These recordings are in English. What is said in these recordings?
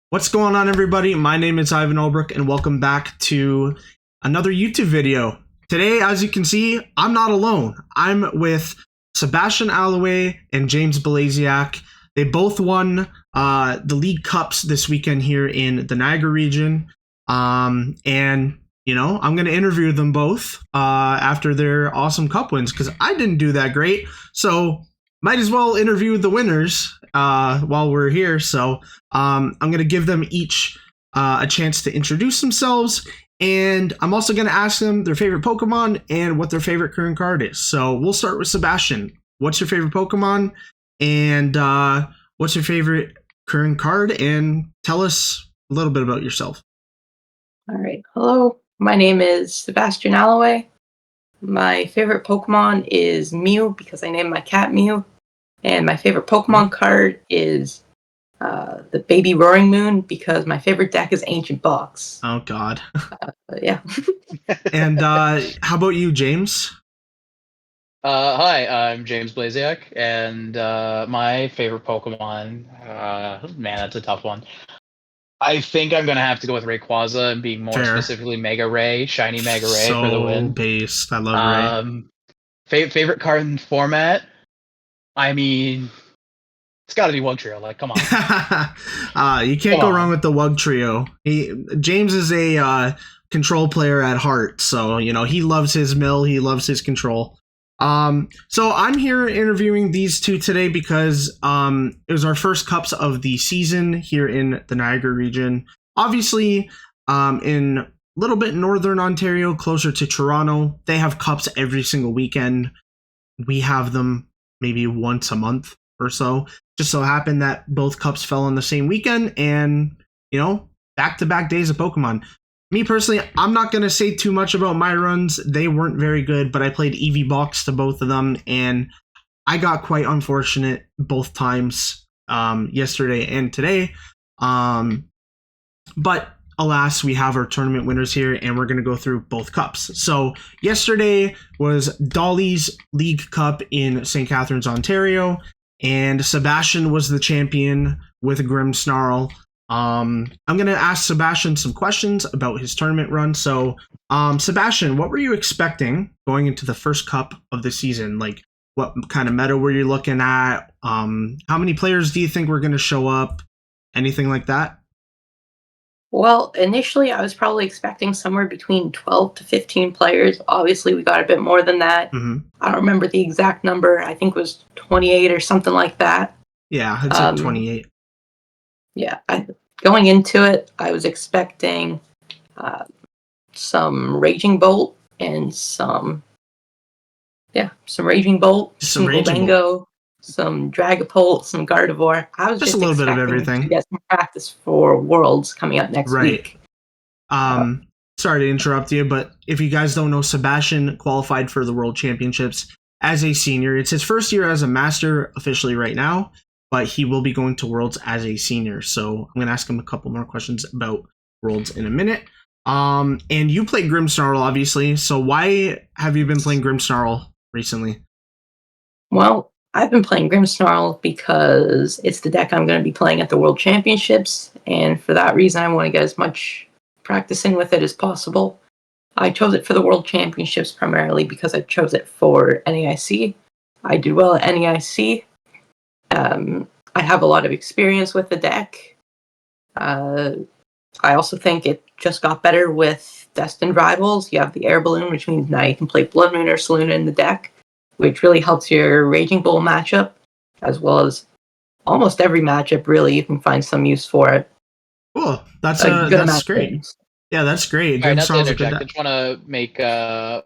What's going on, everybody? My name is Ivan Olbrook, and welcome back to another YouTube video. Today, as you can see, I'm not alone. I'm with Sebastian Alloway and James Blasiak. They both won the League Cups this weekend here in the Niagara region. And, you know, I'm going to interview them both after their awesome cup wins, because I didn't do that great. So might as well interview the winners while we're here. So I'm going to give them each a chance to introduce themselves, and I'm also going to ask them their favorite Pokemon and what their favorite current card is. So we'll start with Sebastian. What's your favorite Pokemon, and what's your favorite current card, and tell us a little bit about yourself. All right. Hello, my name is Sebastian Alloway. My favorite Pokemon is Mew because I named my cat Mew. And my favorite Pokemon card is the Baby Roaring Moon because my favorite deck is Ancient Box. Oh, God. Yeah. And how about you, James? Hi, I'm James Blasiak, and my favorite Pokemon, man, that's a tough one. I think I'm gonna have to go with Rayquaza and being more Fair. specifically Mega Ray, Shiny Mega Ray for the win. Based. I love Ray. Favorite card in format? I mean, it's got to be Wugtrio. Like, come on. You can't go wrong with the Wug Trio. James is a control player at heart, so you know he loves his mill, he loves his control. So I'm here interviewing these two today because it was our first cups of the season here in the Niagara region. Obviously, in a little bit northern Ontario, closer to Toronto, they have cups every single weekend. We have them maybe once a month or so. Just so happened that both cups fell on the same weekend, and you know, back-to-back days of Pokemon. Me personally, I'm not going to say too much about my runs. They weren't very good, but I played EV Box to both of them, and I got quite unfortunate both times, yesterday and today. But alas, we have our tournament winners here, and we're going to go through both cups. So yesterday was Dolly's League Cup in St. Catharines, Ontario, and Sebastian was the champion with Grimmsnarl. I'm going to ask Sebastian some questions about his tournament run. So, Sebastian, what were you expecting going into the first cup of the season? Like, what kind of meta were you looking at? How many players do you think were going to show up? Anything like that? Well, initially I was probably expecting somewhere between 12 to 15 players. Obviously, we got a bit more than that. Mm-hmm. I don't remember the exact number. I think it was 28 or something like that. Yeah, it's like 28. Yeah, going into it, I was expecting some Raging Bolt and some Raging Bolt, some Gholdengo, some Dragapult, some Gardevoir. I was just a little bit of everything to get some practice for Worlds coming up next week. Sorry to interrupt you, but if you guys don't know, Sebastian qualified for the World Championships as a senior. It's his first year as a master officially right now, but he will be going to Worlds as a senior. So I'm going to ask him a couple more questions about Worlds in a minute. And you played Grimmsnarl, obviously. So why have you been playing Grimmsnarl recently? Well, I've been playing Grimmsnarl because it's the deck I'm going to be playing at the World Championships. And for that reason, I want to get as much practicing with it as possible. I chose it for the World Championships primarily because I chose it for NAIC. I did well at NAIC. I have a lot of experience with the deck. I also think it just got better with Destined Rivals. You have the Air Balloon, which means now you can play Blood Moon or Saloon in the deck, which really helps your Raging Bull matchup, as well as almost every matchup, really, you can find some use for it. Cool. That's great. Yeah, that's great. All right, not to interject, I just want to make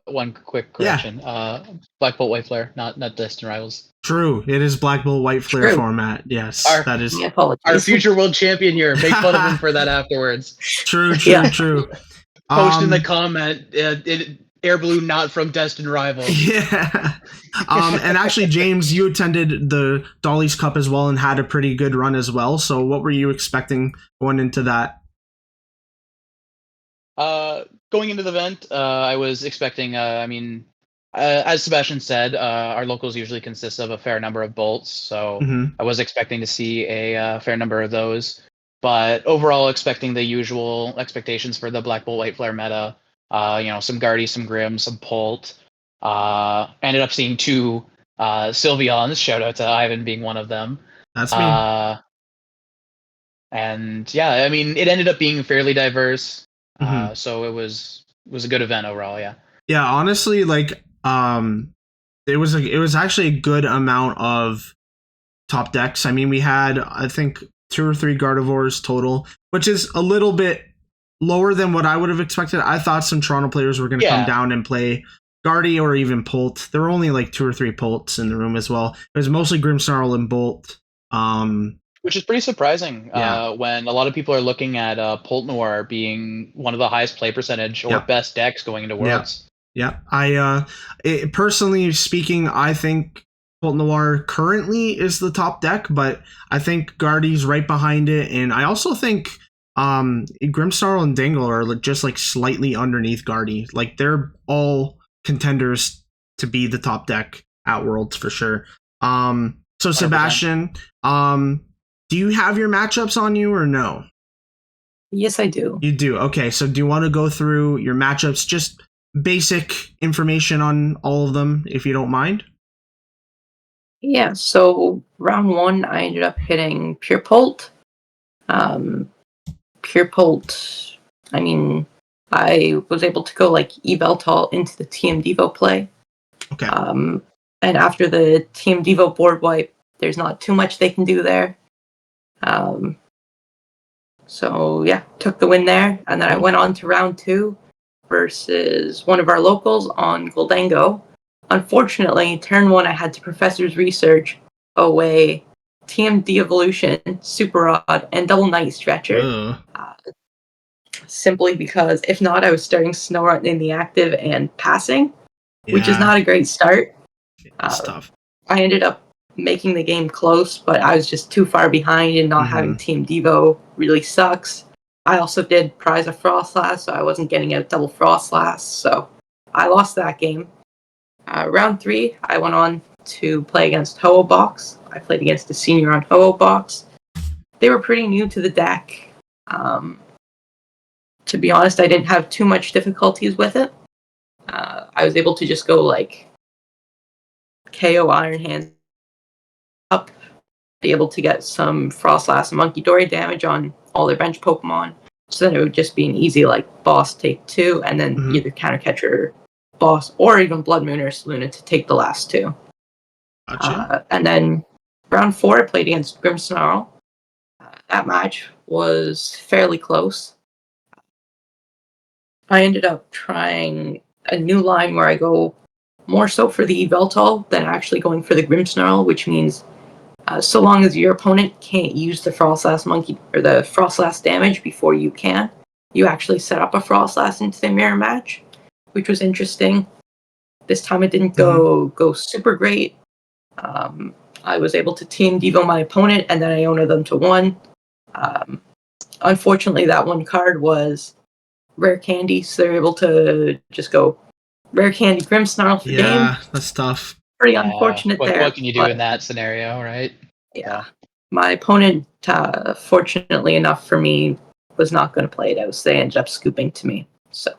one quick correction. Yeah. Black Bolt White Flare, not Destined Rivals. True, it is Black Bolt White Flare format. Yes, that is our future world champion here. Make fun of him for that afterwards. True. Post in the comment, Air Balloon not from Destined Rivals. Yeah. And actually, James, you attended the Dolly's Cup as well and had a pretty good run as well. So what were you expecting going into that? Going into the event, I was expecting, as Sebastian said, our locals usually consist of a fair number of bolts, so I was expecting to see a fair number of those. But overall, expecting the usual expectations for the Black Bolt White Flare meta. Some Guardy, some Grim, some Polt. Ended up seeing two Sylveons. Shout out to Ivan being one of them. That's me. And yeah, I mean, it ended up being fairly diverse. Mhm. So it was a good event overall. Yeah. Yeah, honestly, like it was actually a good amount of top decks. I mean, we had I think 2 or 3 Gardevoirs total, which is a little bit lower than what I would have expected. I thought some Toronto players were going to come down and play Guardy or even Polt. There were only like 2 or 3 Polts in the room as well. It was mostly Grimmsnarl and Bolt. Which is pretty surprising Yeah. when a lot of people are looking at Polt Noir being one of the highest play percentage or Yeah. best decks going into Worlds. Yeah. Personally speaking, I think Polt Noir currently is the top deck, but I think Guardy's right behind it, and I also think Grimmsnarl and Dingle are just like slightly underneath Guardy. Like they're all contenders to be the top deck at Worlds for sure. So 100%. Sebastian, do you have your matchups on you or no? Yes, I do. You do. Okay, so do you want to go through your matchups? Just basic information on all of them, if you don't mind. Yeah, so round 1, I ended up hitting Pure Polt. Pure Polt, I mean, I was able to go like Eveltal into the TM Devo play. Okay. And after the TM Devo board wipe, there's not too much they can do there. So yeah, took the win there, and then I went on to round 2 versus one of our locals on Goldango. Unfortunately, turn 1 I had to Professor's Research away TM De-Evolution, Super Rod, and Double Night Stretcher. Simply because if not, I was starting Snorunt in the active and passing, which is not a great start. It's tough. I ended up making the game close, but I was just too far behind, and not having Team Devo really sucks. I also did prize a Frostlass, so I wasn't getting a double Frostlass, so I lost that game. Round 3, I went on to play against Ho-Oh Box. I played against a senior on Ho-Oh Box. They were pretty new to the deck. To be honest, I didn't have too much difficulties with it. I was able to just go like KO Iron Hands up, be able to get some Frostlass and Monkey Dory damage on all their bench Pokemon. So then it would just be an easy like boss take 2, and then either Counter Catcher boss or even Blood Moon or Saluna to take the last 2. Gotcha. And then round 4, I played against Grimmsnarl. That match was fairly close. I ended up trying a new line where I go more so for the Yveltal than actually going for the Grimmsnarl, which means so long as your opponent can't use the Frostlass Monkey or the Frostlass damage before you can, you actually set up a Frostlass into the mirror match, which was interesting. This time it didn't go super great. I was able to Team Devo my opponent, and then Iona them to 1. Unfortunately, that one card was Rare Candy, so they're able to just go Rare Candy Grimmsnarl for game. Yeah, that's tough. Pretty unfortunate there. What can you do in that scenario, right? Yeah. My opponent, fortunately enough for me, was not going to play it out, so they ended up scooping to me. So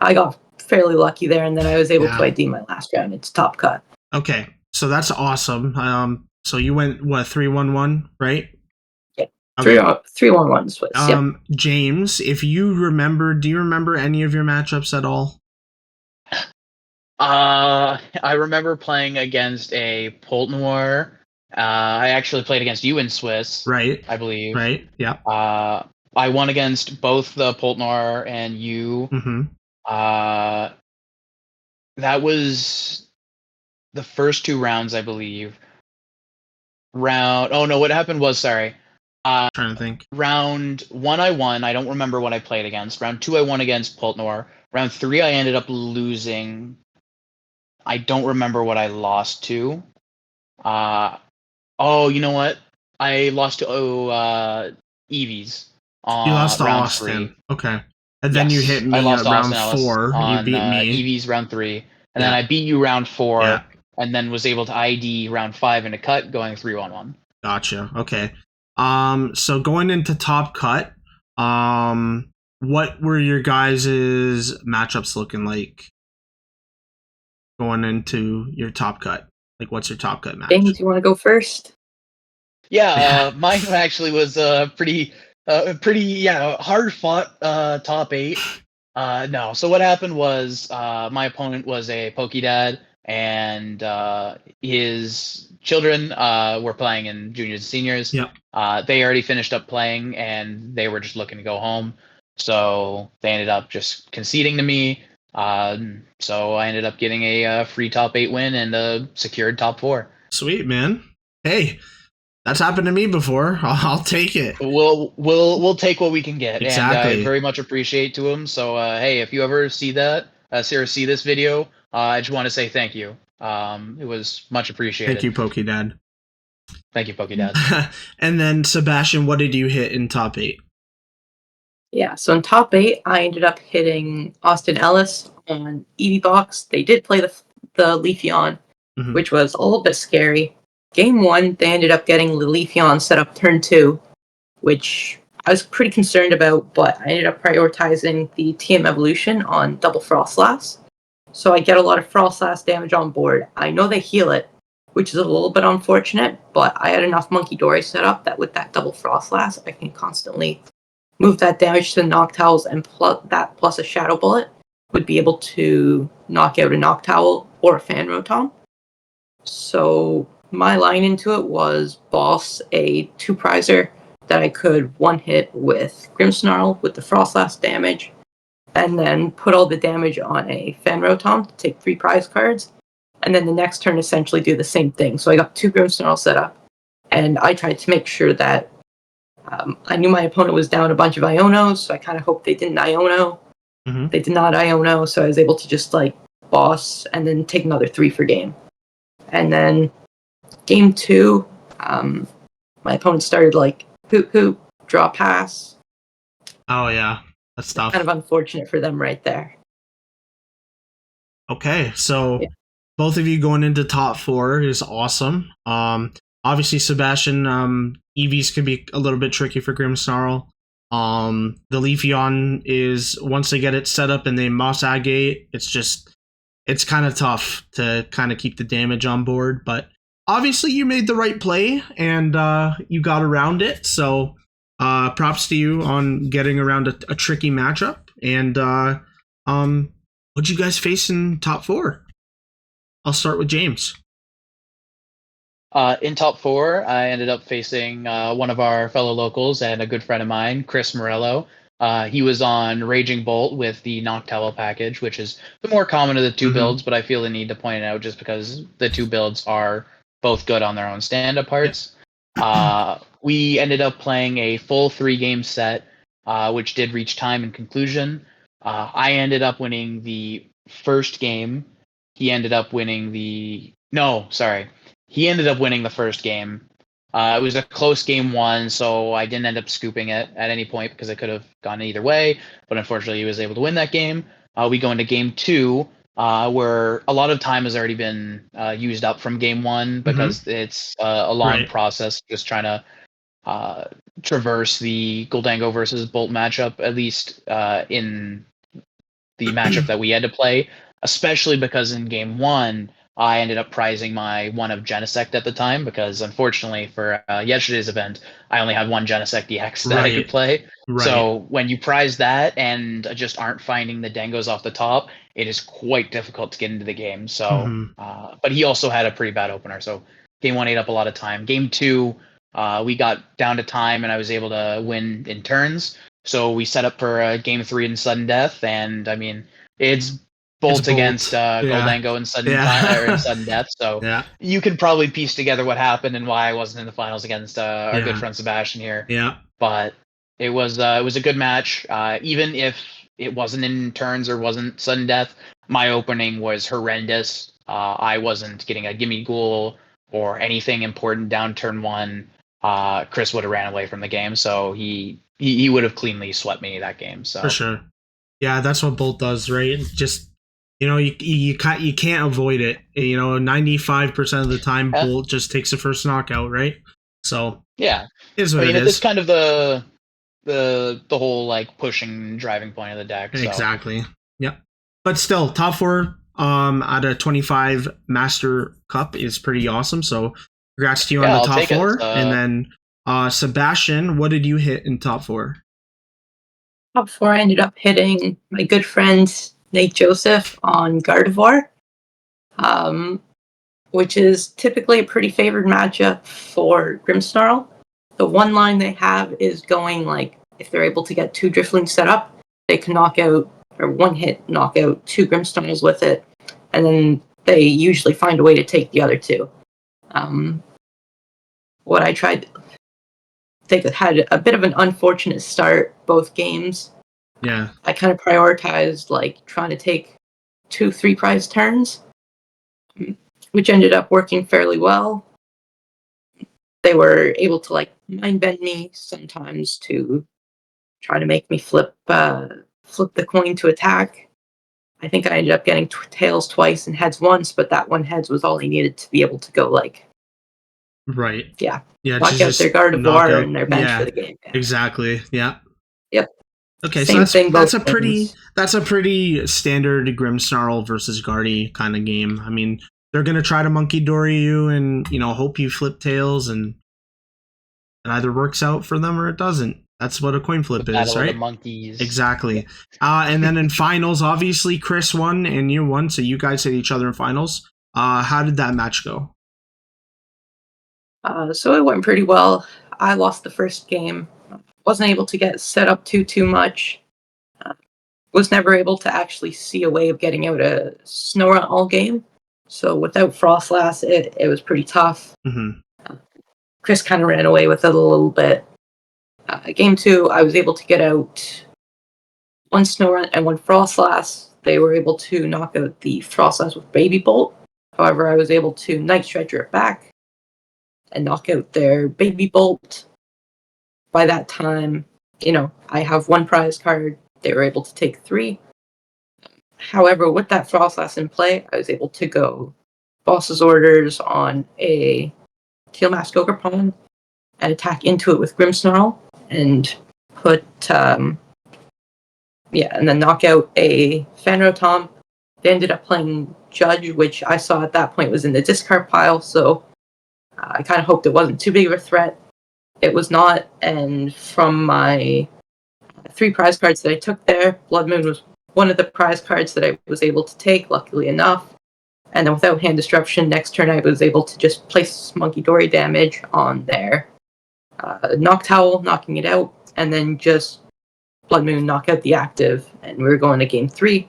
I got fairly lucky there, and then I was able to ID my last round. It's top cut. Okay, so that's awesome. So you went, what, 3-1-1, right? Yeah, 3-1-1 Swiss. James, if you remember, do you remember any of your matchups at all? I remember playing against a Polt Noir. I actually played against you in Swiss, right? I believe. Right. Yeah. I won against both the Polt Noir and you. That was the first 2 rounds, I believe. What happened was, sorry. Trying to think. Round 1 I won. I don't remember what I played against. Round 2 I won against Polt Noir. Round 3 I ended up losing. I don't remember what I lost to. You know what? I lost to Eevees. You lost to round Austin. 3. Okay. And then you hit me at round 4. You beat me. Eevees round 3. And then I beat you round 4. Yeah. And then was able to ID round 5 in a cut, going 3-1-1. Gotcha. Okay. So going into top cut, what were your guys' matchups looking like going into your top cut? Like, what's your top cut match? James, you want to go first? Yeah, mine actually was pretty hard fought top 8. No, so what happened was my opponent was a Pokédad, and his children were playing in juniors and seniors. Yep. They already finished up playing, and they were just looking to go home. So they ended up just conceding to me. So I ended up getting a free top 8 win and a secured top 4. Sweet, man. Hey, that's happened to me before. I'll take it. We'll take what we can get, Exactly. and I very much appreciate to him. So hey, if you ever see that, see this video, I just want to say thank you. It was much appreciated. Thank you, Pokédad. Thank you, Pokédad. And then Sebastian, what did you hit in top 8? Yeah, so in top 8, I ended up hitting Austin Ellis on EV Box. They did play the Leafeon, Mhm. which was a little bit scary. Game 1, they ended up getting the Leafeon set up turn 2, which I was pretty concerned about, but I ended up prioritizing the TM Evolution on double Frostlass. So I get a lot of Frostlass damage on board. I know they heal it, which is a little bit unfortunate, but I had enough Monkey Dory set up that with that double Frostlass, I can constantly move that damage to the Noctowls, and plus a Shadow Bullet would be able to knock out a Noctowl or a Fan Rotom. So my line into it was boss a 2-prizer that I could one-hit with Grimmsnarl with the Frostlass damage, and then put all the damage on a Fan Rotom to take 3 prize cards, and then the next turn essentially do the same thing. So I got 2 Grimmsnarl set up, and I tried to make sure that I knew my opponent was down a bunch of Ionos, so I kind of hoped they didn't Iono. Mm-hmm. They did not Iono, so I was able to just like boss and then take another 3 for game. And then game 2, my opponent started like hoop hoop, draw pass. Oh yeah, that's tough. Kind of unfortunate for them right there. Okay, so both of you going into top 4 is awesome. Obviously, Sebastian, EVs can be a little bit tricky for Grimmsnarl. The Leafeon is, once they get it set up and they Moss Agate, it's kind of tough to kind of keep the damage on board. But obviously, you made the right play and you got around it. So props to you on getting around a tricky matchup. And what'd you guys face in top 4? I'll start with James. In top 4, I ended up facing one of our fellow locals and a good friend of mine, Chris Morello. He was on Raging Bolt with the Noctowl package, which is the more common of the 2 builds, but I feel the need to point it out just because the 2 builds are both good on their own stand-up parts. We ended up playing a full 3-game set, which did reach time and conclusion. I ended up winning the first game. He ended up winning the... No, sorry. He ended up winning the first game. It was a close game 1, so I didn't end up scooping it at any point because it could have gone either way. But unfortunately, he was able to win that game. We go into game 2, where a lot of time has already been used up from game 1 because it's a long process just trying to traverse the Goldango versus Bolt matchup, at least in the matchup that we had to play, especially because in game 1, I ended up prizing my 1 of Genesect at the time because, unfortunately, for yesterday's event, I only had 1 Genesect EX that I could play. So when you prize that and just aren't finding the Dangos off the top, it is quite difficult to get into the game. So, but he also had a pretty bad opener. So game 1 ate up a lot of time. Game 2, we got down to time and I was able to win in turns. So we set up for game 3 in sudden death, and I mean it's Bolt against Goldango in sudden death. So you can probably piece together what happened and why I wasn't in the finals against our good friend Sebastian here. Yeah, but it was a good match. Even if it wasn't in turns or wasn't sudden death, my opening was horrendous. I wasn't getting a gimme ghoul or anything important down turn 1. Chris would have ran away from the game, so he would have cleanly swept me that game. So for sure, yeah, that's what Bolt does, right? Just you can't avoid it. 95% of the time, Bolt just takes the first knockout, right? So Yeah, it is I what mean it it's is. kind of the whole like pushing driving point of the deck. So Exactly. Yep. But still, top four out of 25 Master Cup is pretty awesome. So congrats to you on yeah, the I'll top take it. four. And then Sebastian, what did you hit in top four? Top four, I ended up hitting my good friend Nate Joseph on Gardevoir, which is typically a pretty favored matchup for Grimmsnarl. The one line they have is going like, if they're able to get two Driftlings set up, they can knock out, or one hit knock out two Grimmsnarls with it, and then they usually find a way to take the other two. What I tried, they had a bit of an unfortunate start both games. Yeah. I kind of prioritized like trying to take 2 3 prize turns, which ended up working fairly well. They were able to like mind bend me sometimes to try to make me flip the coin to attack. I think I ended up getting tails twice and heads once, but that one heads was all he needed to be able to go like Right. yeah, Yeah. knock out their knock Gardevoir out. and their bench for Yeah. the game. Exactly. Yeah. Yep. Okay, so Same thing that's both a games. pretty standard Grimmsnarl versus Guardy kind of game. I mean, they're gonna try to monkey dory you and hope you flip tails, and it either works out for them or it doesn't. That's what a coin the flip is, battle of the right? monkeys. Exactly. And then in finals, obviously Chris won and you won, so you guys hit each other in finals. How did that match go? So it went pretty well. I lost the first game. Wasn't able to get set up too much. Was never able to actually see a way of getting out a Snorunt all game. So without Frostlass, it was pretty tough. Mm-hmm. Chris kind of ran away with it a little bit. Game 2, I was able to get out one Snorunt and one Frostlass. They were able to knock out the Frostlass with Baby Bolt. However, I was able to Night Stretcher it back and knock out their Baby Bolt. By that time, I have one prize card. They were able to take 3. However, with that Frostlass in play, I was able to go Boss's Orders on a Teal Mask Ogerpon and attack into it with Grimmsnarl and put, and then knock out a Fanrotom. They ended up playing Judge, which I saw at that point was in the discard pile, so I kind of hoped it wasn't too big of a threat. It was not, and from my 3 prize cards that I took there, Blood Moon was one of the prize cards that I was able to take, luckily enough. And then without hand disruption, next turn I was able to just place Monkey Dory damage on there. Noctowl, knocking it out, and then just Blood Moon knock out the active, and we were going to game 3.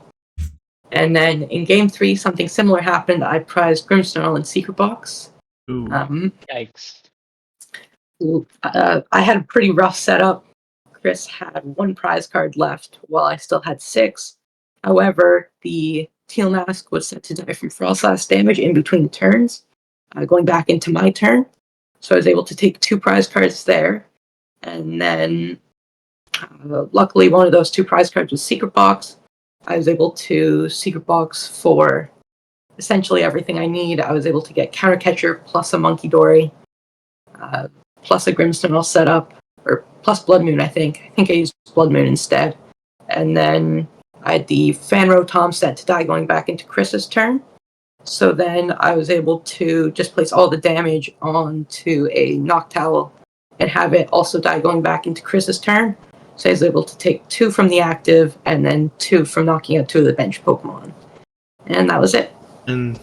And then in game 3, something similar happened. I prized Grimmsnarl in Secret Box. Ooh. Yikes. I had a pretty rough setup. Chris had 1 prize card left, while I still had 6. However, the Teal Mask was set to die from Frostlass damage in between turns, going back into my turn. So I was able to take 2 prize cards there. And then, luckily, one of those 2 prize cards was Secret Box. I was able to Secret Box for essentially everything I need. I was able to get Counter Catcher plus a Monkey Dory, plus a Grimmsnarl setup, or plus Blood Moon, I think. I think I used Blood Moon instead. And then I had the Fanrotom set to die going back into Chris's turn. So then I was able to just place all the damage onto a Noctowl and have it also die going back into Chris's turn. So I was able to take 2 from the active and then 2 from knocking out 2 of the bench Pokemon. And that was it. And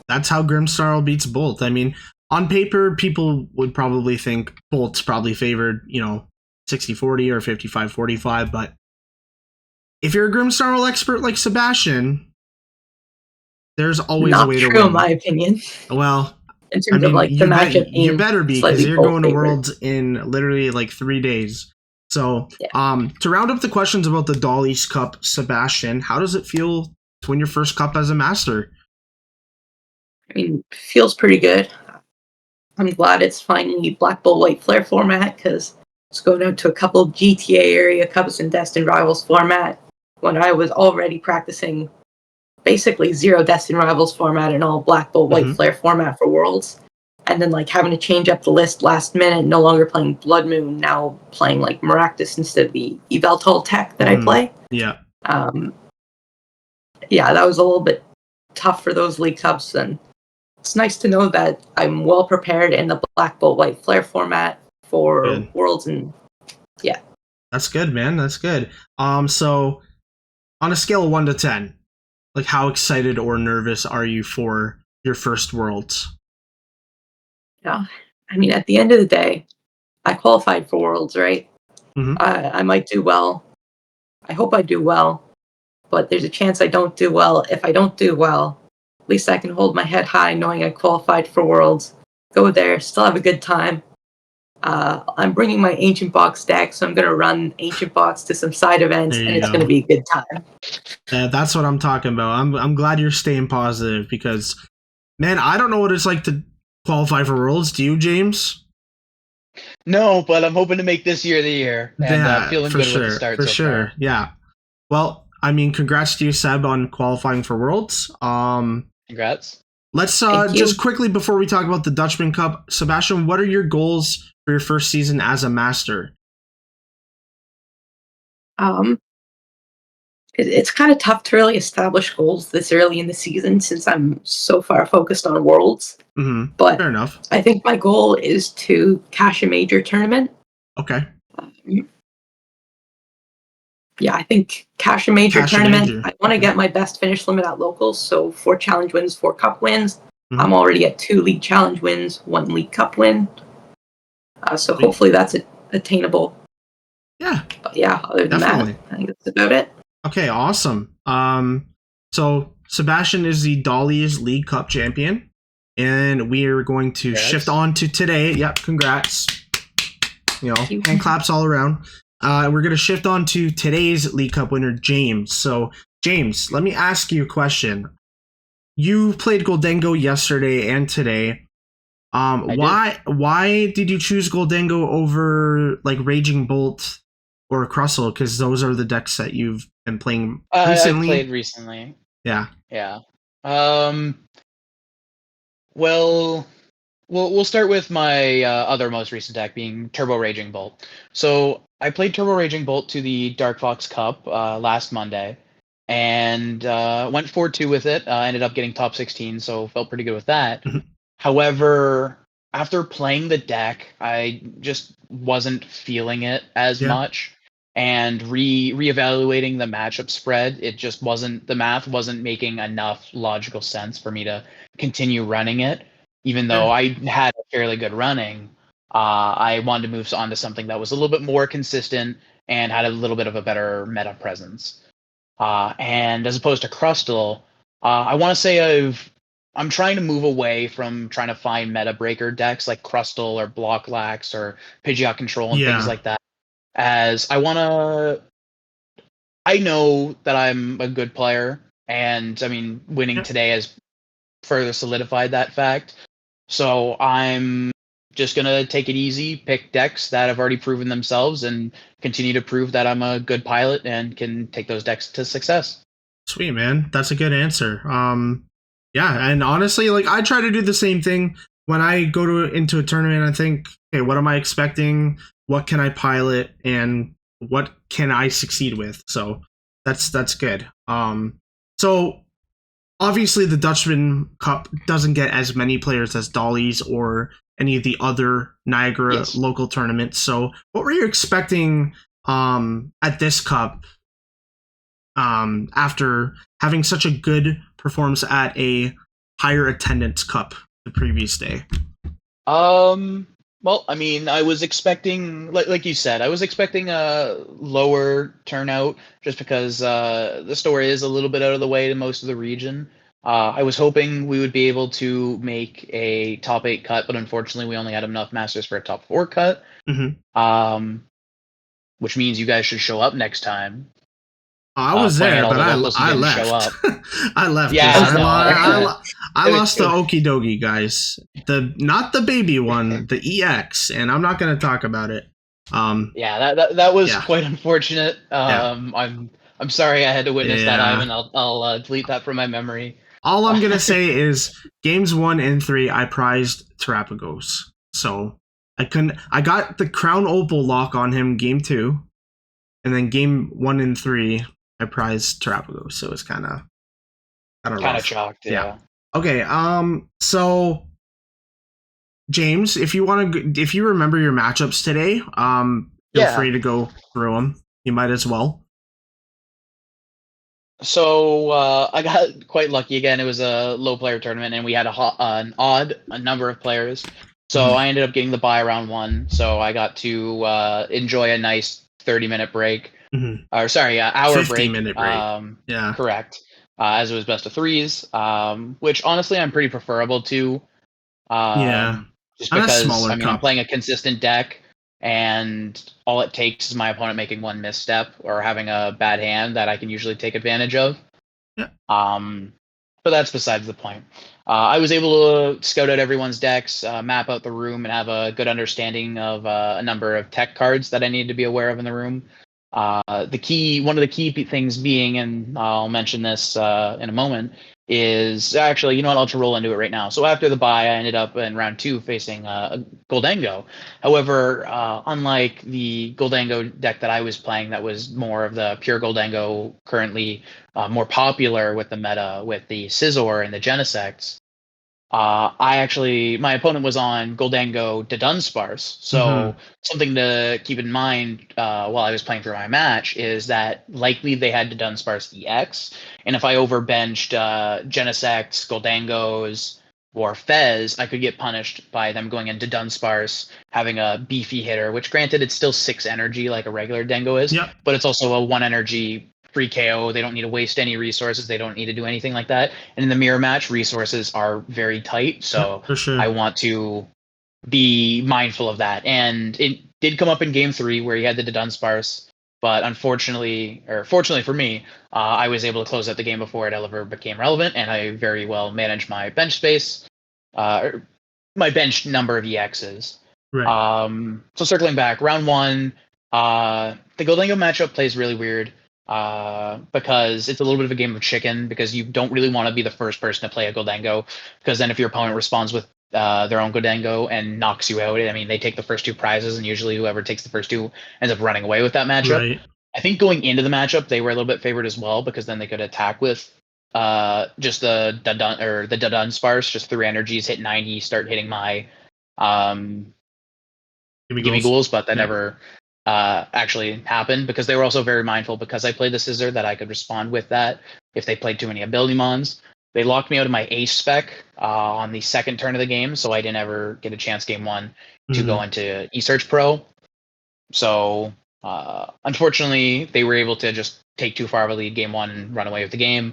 that's how Grimmsnarl beats Bolt. I mean, on paper, people would probably think Bolt's probably favored, 60-40 or 55-45, but if you're a Grimmsnarl expert like Sebastian, there's always a way to win. Not true, in my opinion. Well, in terms of like the matchup being you better be, because you're going to Worlds in literally like 3 days. So, to round up the questions about the Dolly's Cup, Sebastian, how does it feel to win your first cup as a master? I mean, feels pretty good. I'm glad it's finally Black Bull White Flare format, because it's going out to a couple of GTA area cups and Destined Rivals format when I was already practicing basically 0 Destined Rivals format and all Black Bull White Flare format for Worlds. and then like having to change up the list last minute, no longer playing Blood Moon, now playing like Maractus instead of the Yveltal tech that I play. Yeah. Yeah, that was a little bit tough for those League Cups, and it's nice to know that I'm well prepared in the Black Bolt White Flare format for Good. Worlds, and yeah. That's good, man. That's good. So on a scale of 1 to 10, like how excited or nervous are you for your first Worlds? Yeah, I mean, at the end of the day, I qualified for Worlds, right? Mhm. I might do well. I hope I do well, but there's a chance I don't do well. If I don't do well, at least I can hold my head high knowing I qualified for Worlds. Go there, still have a good time. I'm bringing my Ancient Box deck, so I'm going to run Ancient Box to some side events, There and you it's go. going to be a good time. That's what I'm talking about. I'm glad you're staying positive because, man, I don't know what it's like to qualify for Worlds. Do you, James? No, but I'm hoping to make this year the year, and Yeah, feeling for good sure, with the start for so sure. far. Yeah. Well, I mean, congrats to you, Seb, on qualifying for Worlds. Congrats. Let's Thank you. just quickly before we talk about the Dutchman Cup, Sebastian, what are your goals for your first season as a master? It's kind of tough to really establish goals this early in the season since I'm so far focused on Worlds. Mm-hmm. But Fair enough. I think my goal is to cash a major tournament. Okay. Yeah, I think cash a major Cash a tournament. major. I want to Okay. get my best finish limit at locals, so 4 challenge wins, 4 cup wins. Mhm. I'm already at 2 league challenge wins, 1 league cup win. So Sweet. hopefully that's attainable. Yeah, But yeah, other than definitely. that, I think that's about it. Okay, awesome. So Sebastian is the Dolly's League Cup champion, and we are going to shift on to today. Yep, congrats. You know, Thank you. hand claps all around. We're going to shift on to today's League Cup winner, James. So, James, let me ask you a question. You played Goldengo yesterday and today. Why did you choose Goldengo over like Raging Bolt or Crustle? Because those are the decks that you've been playing recently. I played recently. Yeah. Yeah. Well, we'll start with my other most recent deck being Turbo Raging Bolt. So I played Turbo Raging Bolt to the Dark Fox Cup last Monday, and went 4-2 with it. Ended up getting top 16, so felt pretty good with that. Mhm. However, after playing the deck, I just wasn't feeling it as much. And reevaluating the matchup spread, it just wasn't, the math wasn't making enough logical sense for me to continue running it. Even though I had a fairly good running, I wanted to move on to something that was a little bit more consistent and had a little bit of a better meta presence. And as opposed to Crustle, I want to say I'm trying to move away from trying to find meta breaker decks like Crustle or Blocklax or Pidgeot Control and things like that. As I know that I'm a good player, and I mean, winning today has further solidified that fact. So I'm just gonna take it easy, pick decks that have already proven themselves, and continue to prove that I'm a good pilot and can take those decks to success. Sweet, man. That's a good answer. Yeah, and honestly, like I try to do the same thing when I go into a tournament. I think, okay, what am I expecting? What can I pilot, and what can I succeed with? So that's good. So obviously the Dutchman Cup doesn't get as many players as Dolly's or any of the other Niagara local tournaments. So what were you expecting at this cup after having such a good performance at a higher attendance cup the previous day? Well, I mean, I was expecting, like you said, I was expecting a lower turnout just because the store is a little bit out of the way to most of the region. I was hoping we would be able to make a top 8 cut, but unfortunately we only had enough masters for a top 4 cut. Mm-hmm. Which means you guys should show up next time. I was there, but I left. I left. Yeah, I lost the Okie Dokie, guys. Not the baby one, the EX, and I'm not going to talk about it. Yeah, that was quite unfortunate. I'm sorry I had to witness that, Ivan. I'll delete that from my memory. All I'm gonna say is games 1 and 3, I prized Terapagos. So I got the Crown Opal lock on him game 2, and then game 1 and 3, I prized Terapagos. So it's kind of rough. Chalked, yeah. Okay. So James, if you remember your matchups today, feel free to go through them. You might as well. So I got quite lucky again. It was a low player tournament, and we had an odd number of players. So I ended up getting the bye round 1. So I got to enjoy a nice 30-minute break. Or sorry, hour break. 50-minute break. Yeah. Correct. As it was best of 3s, which honestly I'm pretty preferable to. Just because I'm playing a consistent deck, and all it takes is my opponent making one misstep or having a bad hand that I can usually take advantage of. Yeah. But that's besides the point. I was able to scout out everyone's decks, map out the room, and have a good understanding of a number of tech cards that I needed to be aware of in the room. One of the key things being, and I'll mention this in a moment, is actually, you know what, I'll just roll into it right now. So after the bye, I ended up in round 2 facing Goldango. However, unlike the Goldango deck that I was playing, that was more of the pure Goldango, currently more popular with the meta, with the Scizor and the Genesects, my opponent was on Goldango Dunsparce. So something to keep in mind while I was playing through my match is that likely they had Dunsparce EX, and if I overbenched Genesects, Goldangos, or Fez, I could get punished by them going into Dunsparce, having a beefy hitter, which granted it's still 6 energy like a regular Dango is, but it's also a 1 energy free KO. They don't need to waste any resources. They don't need to do anything like that. And in the mirror match, resources are very tight. So for sure. I want to be mindful of that. And it did come up in game 3 where he had the Dunsparce. But fortunately for me, I was able to close out the game before it ever became relevant. And I very well managed my bench space, my bench number of EXs. Right. So circling back, round 1, the Goldango matchup plays really weird. Because it's a little bit of a game of chicken, because you don't really want to be the first person to play a Goldango, because then if your opponent responds with their own Goldango and knocks you out, I mean, they take the first 2 prizes, and usually whoever takes the first 2 ends up running away with that matchup. Right. I think going into the matchup, they were a little bit favored as well, because then they could attack with just the Dunsparce, just 3 energies, hit 90, start hitting my gimme ghouls, but that never actually happened, because they were also very mindful, because I played the Scizor, that I could respond with that if they played too many ability mons. They locked me out of my ace spec on the second turn of the game, so I didn't ever get a chance game 1 to go into eSearch Pro. So unfortunately, they were able to just take too far of a lead game 1 and run away with the game.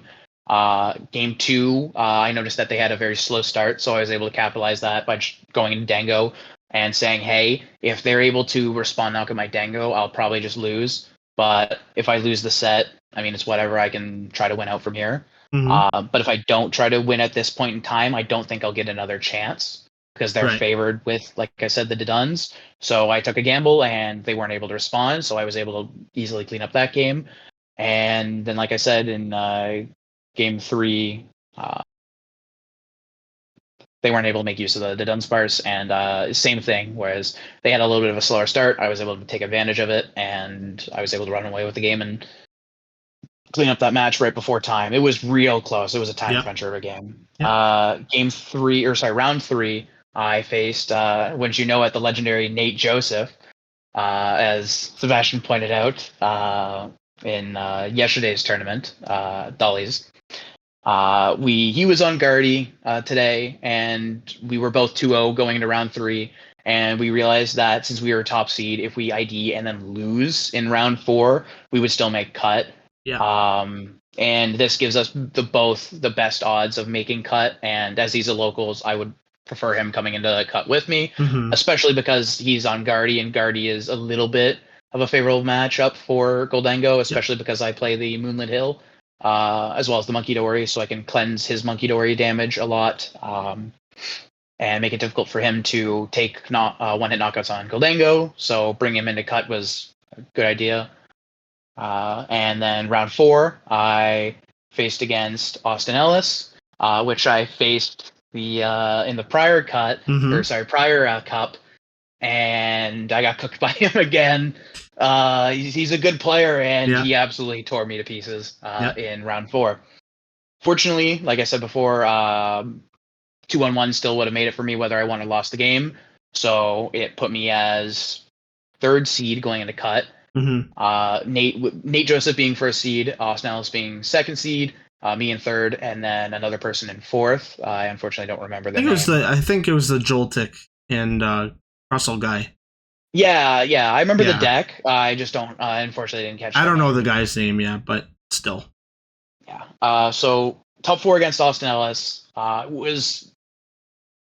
Game 2, I noticed that they had a very slow start, so I was able to capitalize that by just going into Dango and saying, hey, if they're able to respond knock at my Dango, I'll probably just lose. But if I lose the set, I mean, it's whatever. I can try to win out from here. But if I don't try to win at this point in time, I don't think I'll get another chance, because they're favored with, like I said, the Duns. So I took a gamble, and they weren't able to respond. So I was able to easily clean up that game. And then, like I said, in game 3, they weren't able to make use of the Dunsparce, and same thing, whereas they had a little bit of a slower start, I was able to take advantage of it, and I was able to run away with the game and clean up that match right before time. It was real close. It was a time cruncher of a game. Round 3, I faced, wouldn't you know it, the legendary Nate Joseph, as Sebastian pointed out in yesterday's tournament, Dolly's. He was on Guardy today, and we were both 2-0 going into round 3, and we realized that since we were top seed, if we ID and then lose in round 4, we would still make cut. And this gives us both the best odds of making cut, and as he's a locals, I would prefer him coming into the cut with me, especially because he's on Guardy, and Guardy is a little bit of a favorable matchup for Goldango, especially because I play the Moonlit Hill, as well as the Monkey Dory, so I can cleanse his Monkey Dory damage a lot, and make it difficult for him to take one-hit knockouts on Goldango, so bring him into cut was a good idea. And then round 4, I faced against Austin Ellis, which I faced the in the prior cut, prior cup, and I got cooked by him again. He's a good player, and he absolutely tore me to pieces in round 4. Fortunately, like I said before, 2-on-1 still would have made it for me whether I won or lost the game. So it put me as 3rd seed going into cut. Nate Joseph being 1st seed, Austin Ellis being 2nd seed, me in 3rd, and then another person in 4th. I unfortunately don't remember the name. I think it was the Joltik and Russell guy. Yeah, I remember the deck. I just don't. Unfortunately, didn't catch. I don't know the guy's name yet, but still. Yeah. So top 4 against Austin Ellis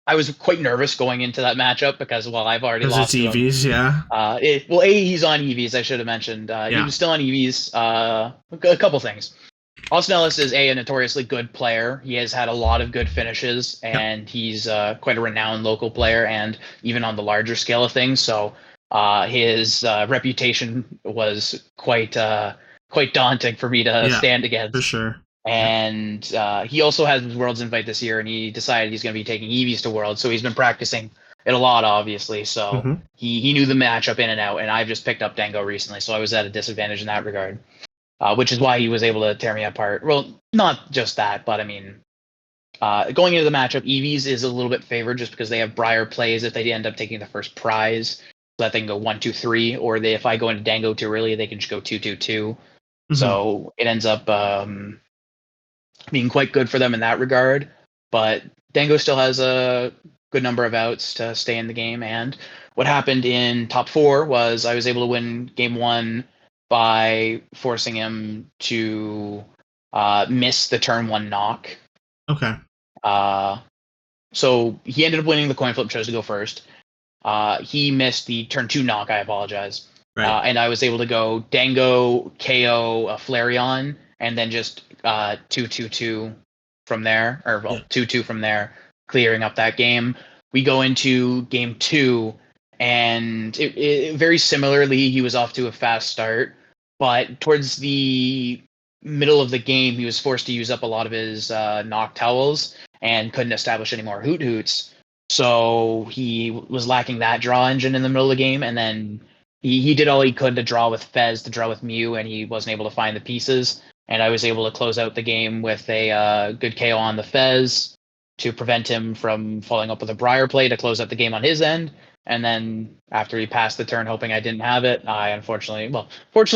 I was quite nervous going into that matchup because I've already lost. It's EVs, yeah. He's on EVs. I should have mentioned. He was still on EVs. A couple things. Austin Ellis is a notoriously good player. He has had a lot of good finishes, and he's quite a renowned local player, and even on the larger scale of things. So his reputation was quite daunting for me to stand against. For sure. And he also has his Worlds invite this year, and he decided he's going to be taking EVs to Worlds, so he's been practicing it a lot, obviously. So he knew the matchup in and out, and I've just picked up Dango recently, so I was at a disadvantage in that regard, which is why he was able to tear me apart. Well, not just that, but I mean, going into the matchup, EVs is a little bit favored just because they have Briar plays if they end up taking the first prize, so that they can go 1-2-3, or if I go into Dango too early, they can just go 2-2-2. So it ends up being quite good for them in that regard, but Dango still has a good number of outs to stay in the game. And what happened in top 4 was I was able to win game 1 by forcing him to miss the turn 1 knock. Okay. So he ended up winning the coin flip, chose to go first. He missed the turn 2 knock, I apologize. Right. And I was able to go Dango, KO, Flareon, and then just 2-2-2 from there, or 2-2 from there, clearing up that game. We go into game 2, and it very similarly, he was off to a fast start, but towards the middle of the game, he was forced to use up a lot of his knock towels and couldn't establish any more hoot hoots. So he was lacking that draw engine in the middle of the game, and then he did all he could to draw with Fez, to draw with Mew, and he wasn't able to find the pieces. And I was able to close out the game with a good KO on the Fez to prevent him from following up with a Briar play to close out the game on his end. And then after he passed the turn, hoping I didn't have it, I fortunately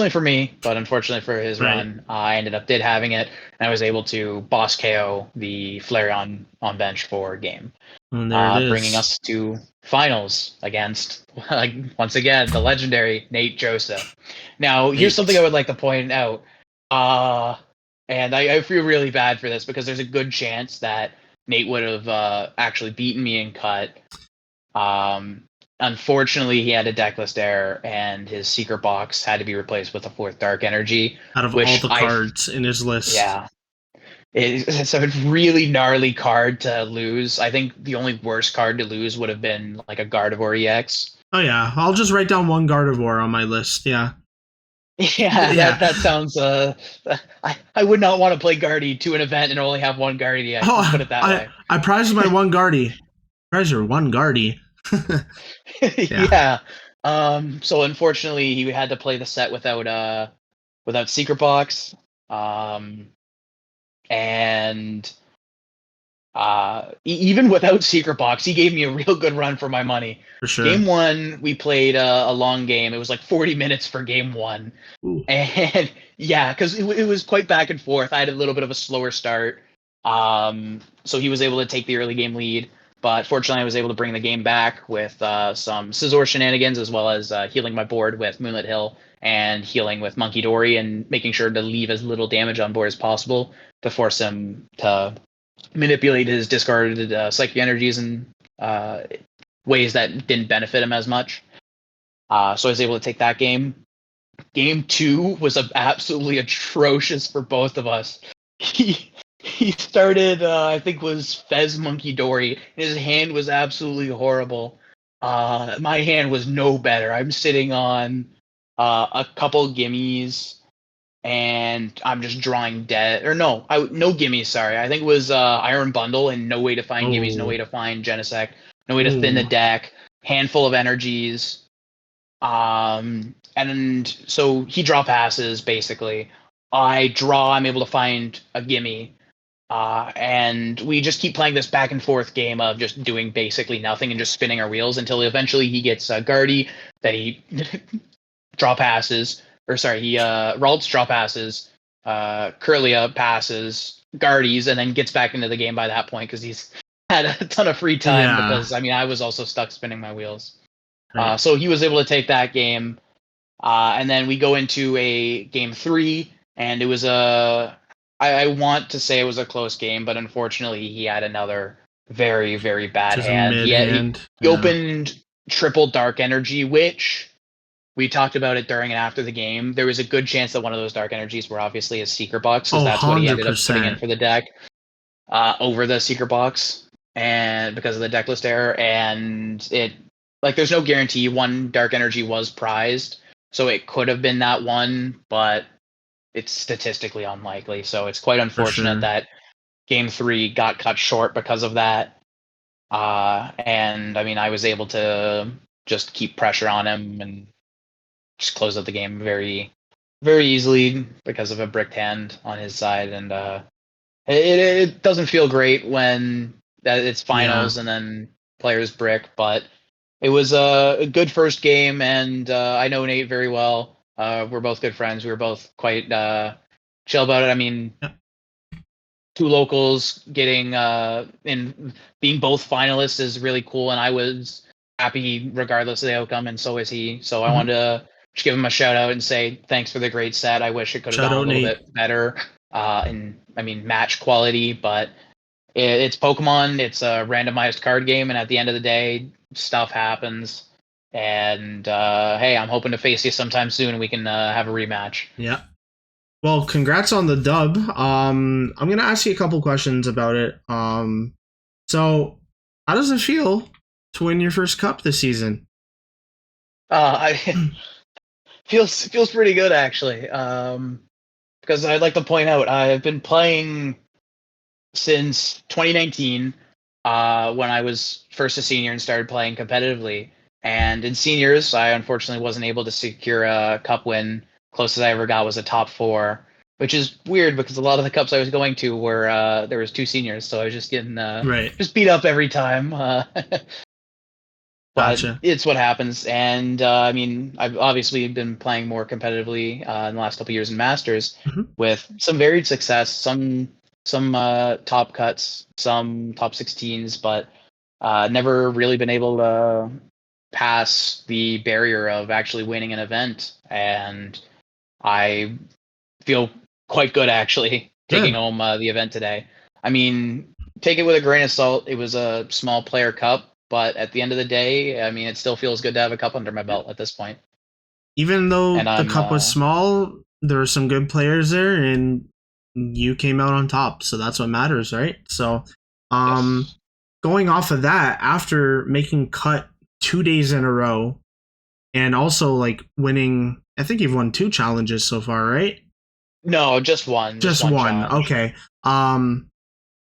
for me, but unfortunately for his run, I ended up having it, and I was able to boss KO the Flareon on bench for game. Bringing us to finals against, once again, the legendary Nate Joseph. Now, here's something I would like to point out. And I feel really bad for this because there's a good chance that Nate would have actually beaten me in cut. Unfortunately, he had a decklist error, and his secret box had to be replaced with a 4th Dark Energy. Out of all the cards in his list. Yeah. It's a really gnarly card to lose. I think the only worst card to lose would have been like a Gardevoir EX. Oh, yeah. I'll just write down 1 Gardevoir on my list. Yeah. Yeah. That sounds. I would not want to play Guardy to an event and only have 1 Guardy EX. Put it that way. I prized my 1 Guardy. Treasure 1 Guardy. Yeah. So unfortunately, he had to play the set without secret box. And even without secret box, he gave me a real good run for my money. For sure. Game 1, we played a long game. It was like 40 minutes for game 1. Ooh. And yeah, because it was quite back and forth. I had a little bit of a slower start. So he was able to take the early game lead. But fortunately, I was able to bring the game back with some Scizor shenanigans, as well as healing my board with Moonlit Hill and healing with Monkey Dory, and making sure to leave as little damage on board as possible to force him to manipulate his discarded psychic energies in ways that didn't benefit him as much. So I was able to take that game. Game 2 was absolutely atrocious for both of us. He started, I think, was Fez Monkey Dory. His hand was absolutely horrible. My hand was no better. I'm sitting on a couple gimmies, and I'm just drawing dead. Or no, no gimmies. Sorry, I think it was Iron Bundle and no way to find gimmies, no way to find Genesect, no way to thin the deck. Handful of energies. And so he draw passes basically. I draw. I'm able to find a gimme. And we just keep playing this back and forth game of just doing basically nothing and just spinning our wheels until eventually he gets Guardy that he draw passes. Or sorry, he Ralts draw passes, Curlia passes, Guardies, and then gets back into the game by that point because he's had a ton of free time because I was also stuck spinning my wheels. Right. So he was able to take that game. And then we go into a game 3, and it was I want to say it was a close game, but unfortunately he had another very, very bad hand. He opened triple Dark Energy, which we talked about it during and after the game. There was a good chance that one of those Dark Energies were obviously his Seeker Box, because that's what he ended up putting in for the deck over the Seeker Box, and because of the deck list error. And it, like, there's no guarantee one Dark Energy was prized, so it could have been that one, but it's statistically unlikely. So it's quite unfortunate that game 3 got cut short because of that. And I mean, I was able to just keep pressure on him and just close out the game very, very easily because of a bricked hand on his side. And it doesn't feel great when it's finals and then players brick, but it was a good first game, and I know Nate very well. We're both good friends. We were both quite chill about it. I mean, 2 locals getting in being both finalists is really cool, and I was happy regardless of the outcome, and so is he. So I wanted to just give him a shout out and say thanks for the great set. I wish it could have gone a little bit better in, I mean, match quality, but it's Pokemon. It's a randomized card game, and at the end of the day, stuff happens. And hey, I'm hoping to face you sometime soon and we can have a rematch. Yeah. Well, congrats on the dub. I'm gonna ask you a couple questions about it. So how does it feel to win your first cup this season? Feels pretty good, actually. Because I'd like to point out I've been playing since 2019, when I was first a senior and started playing competitively. And in seniors, I unfortunately wasn't able to secure a cup win. Closest I ever got was a top 4, which is weird because a lot of the cups I was going to were there was 2 seniors, so I was just getting just beat up every time. But it's what happens. And I mean, I've obviously been playing more competitively in the last couple of years in Masters with some varied success, some top cuts, some top 16s, but never really been able to pass the barrier of actually winning an event. And I feel quite good, actually, taking home the event today. I mean, take it with a grain of salt. It was a small player cup, but at the end of the day, I mean, it still feels good to have a cup under my belt at this point. Even though the cup was small, there were some good players there, and you came out on top, so that's what matters, right? So going off of that, after making cut 2 days in a row and also like winning, I think you've won 2 challenges so far, right? No, just one. Just one. Okay.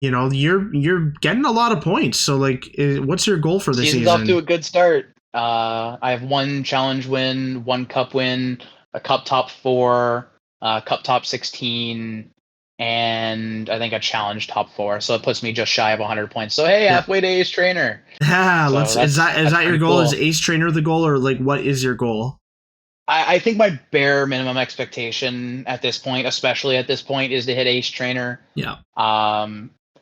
You know, you're getting a lot of points, so like what's your goal for this season? Season's off to a good start. I have 1 challenge win, 1 cup win, a cup top 4, cup top 16, and I think a challenge top 4. So it puts me just shy of 100 points. So hey, halfway to Ace Trainer. Yeah, so is that your goal? Cool. Is Ace Trainer the goal, or like what is your goal? I think my bare minimum expectation at this point, especially at this point, is to hit Ace Trainer. Yeah.